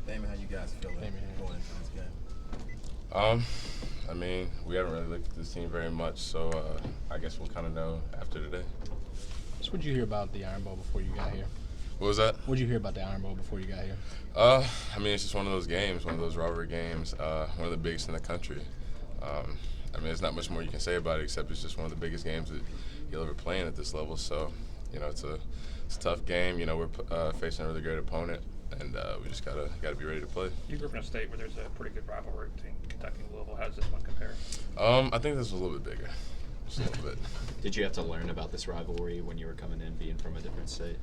Damien, how you guys feeling going into this game? I mean, we haven't really looked at this team very much, so I guess we'll kind of know after today. So what did you hear about the Iron Bowl before you got here? What was that? What did you hear about the Iron Bowl before you got here? I mean, it's just one of those games, one of those rivalry games, one of the biggest in the country. I mean, there's not much more you can say about it except it's just one of the biggest games that you'll ever play in at this level. So, you know, it's a tough game. You know, we're facing a really great opponent, and we just gotta be ready to play. You grew up in a state where there's a pretty good rivalry between Kentucky and Louisville. How does this one compare? I think this was a little bit bigger, just a little bit. Did you have to learn about this rivalry when you were coming in, being from a different state?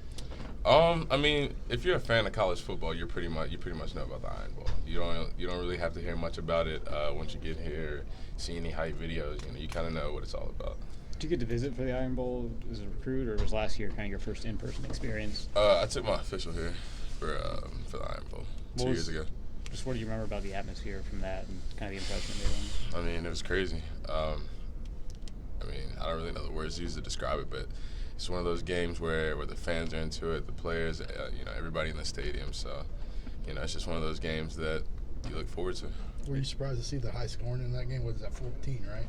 I mean, if you're a fan of college football, you pretty much know about the Iron Bowl. You don't really have to hear much about it once you get here, see any hype videos. You know, you kind of know what it's all about. Did you get to visit for the Iron Bowl as a recruit, or was last year kind of your first in-person experience? I took my official here for the Iron Bowl 2 years ago. Just what do you remember about the atmosphere from that and kind of the impression it made on you? I mean, it was crazy. I mean, I don't really know the words used to describe it, but it's one of those games where the fans are into it, the players, you know, everybody in the stadium. So, you know, it's just one of those games that you look forward to. Were you surprised to see the high scoring in that game? What is that, 14, right?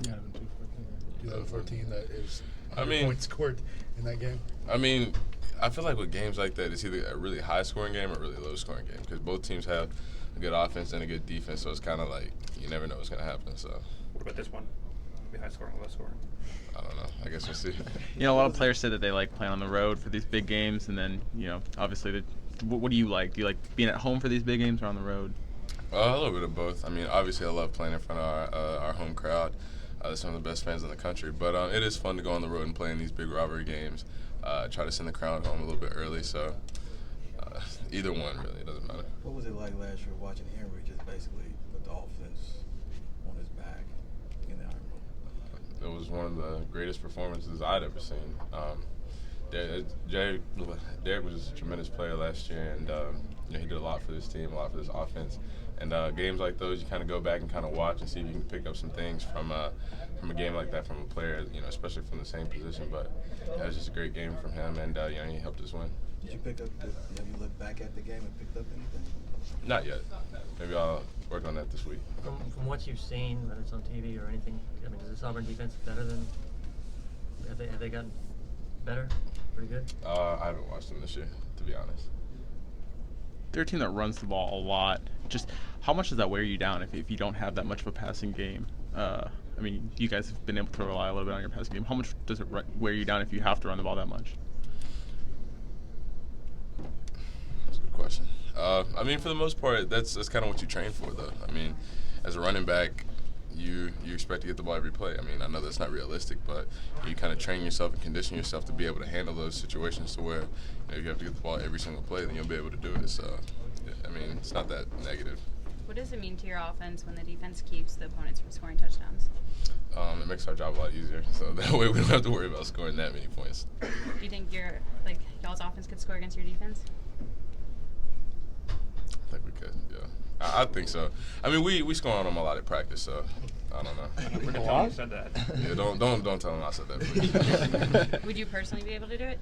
Yeah, it was 2014, that it was 100 I mean, points scored in that game. I mean, I feel like with games like that, it's either a really high-scoring game or a really low-scoring game because both teams have a good offense and a good defense, so it's kind of like you never know what's going to happen. So, What about this one? Be high scoring or low scoring? I don't know. I guess we'll see. You know, a lot of players say that they like playing on the road for these big games, and then, you know, obviously, what do you like? Do you like being at home for these big games or on the road? A little bit of both. I mean, obviously, I love playing in front of our home crowd. They're some of the best fans in the country. But it is fun to go on the road and play in these big rivalry games. Try to send the crowd home a little bit early. So either one, really, it doesn't matter. What was it like last year watching Henry just basically put the offense on his back in the Iron Bowl? It was one of the greatest performances I'd ever seen. Derek was a tremendous player last year, and you know, he did a lot for this team, a lot for this offense. And games like those, you kind of go back and kind of watch and see if you can pick up some things from a game like that from a player, you know, especially from the same position. But yeah, it was just a great game from him, and you know, he helped us win. Did you pick up? Have you looked back at the game and picked up anything? Not yet. Maybe I'll work on that this week. From what you've seen, whether it's on TV or anything, I mean, is this Auburn defense better than? Have they gotten better? Pretty good. I haven't watched them this year, to be honest. They're a team that runs the ball a lot. Just how much does that wear you down if you don't have that much of a passing game? I mean, you guys have been able to rely a little bit on your passing game. How much does it wear you down if you have to run the ball that much? That's a good question. I mean, for the most part, that's kind of what you train for, though. I mean, as a running back, you expect to get the ball every play. I mean, I know that's not realistic, but you kind of train yourself and condition yourself to be able to handle those situations to where, you know, if you have to get the ball every single play, then you'll be able to do it. So, yeah, I mean, it's not that negative. What does it mean to your offense when the defense keeps the opponents from scoring touchdowns? It makes our job a lot easier, so that way we don't have to worry about scoring that many points. Do you think y'all's offense could score against your defense? I think we could, yeah. I think so. I mean, we score on them a lot at practice, so I don't know. Pretty sure you said that. Yeah, don't tell them I said that, please. Would you personally be able to do it?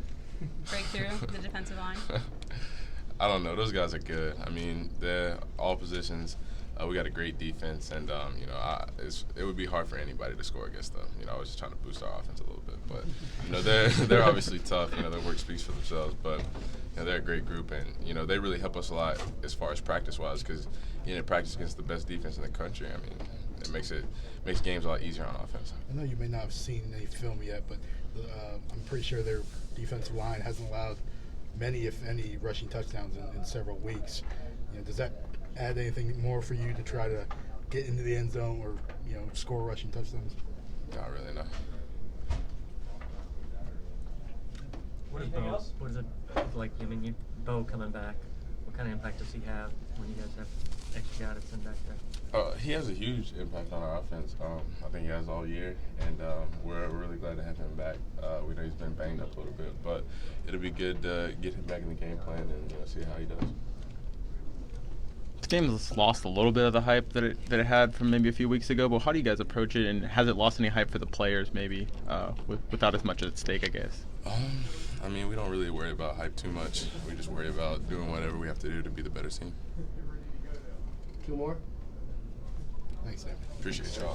Break through the defensive line? I don't know. Those guys are good. I mean, they're all positions. We got a great defense, and you know, it would be hard for anybody to score against them. You know, I was just trying to boost our offense a little bit, but you know, they're obviously tough. You know, their work speaks for themselves, but you know, they're a great group, and you know, they really help us a lot as far as practice-wise, because you know, practice against the best defense in the country. I mean, it makes games a lot easier on offense. I know you may not have seen any film yet, but I'm pretty sure their defensive line hasn't allowed many, if any, rushing touchdowns in several weeks. You know, does that add anything more for you to try to get into the end zone or, you know, score rushing touchdowns? Not really, no. What is it like? I mean, Bo coming back. What kind of impact does he have when you guys have extra guy to send back there? He has a huge impact on our offense. I think he has all year, and we're really glad to have him back. We know he's been banged up a little bit, but it'll be good to get him back in the game plan and see how he does. This game has lost a little bit of the hype that it had from maybe a few weeks ago, but how do you guys approach it, and has it lost any hype for the players maybe without as much at stake, I guess? I mean, we don't really worry about hype too much. We just worry about doing whatever we have to do to be the better team. Two more. Thanks, Sam. Appreciate y'all.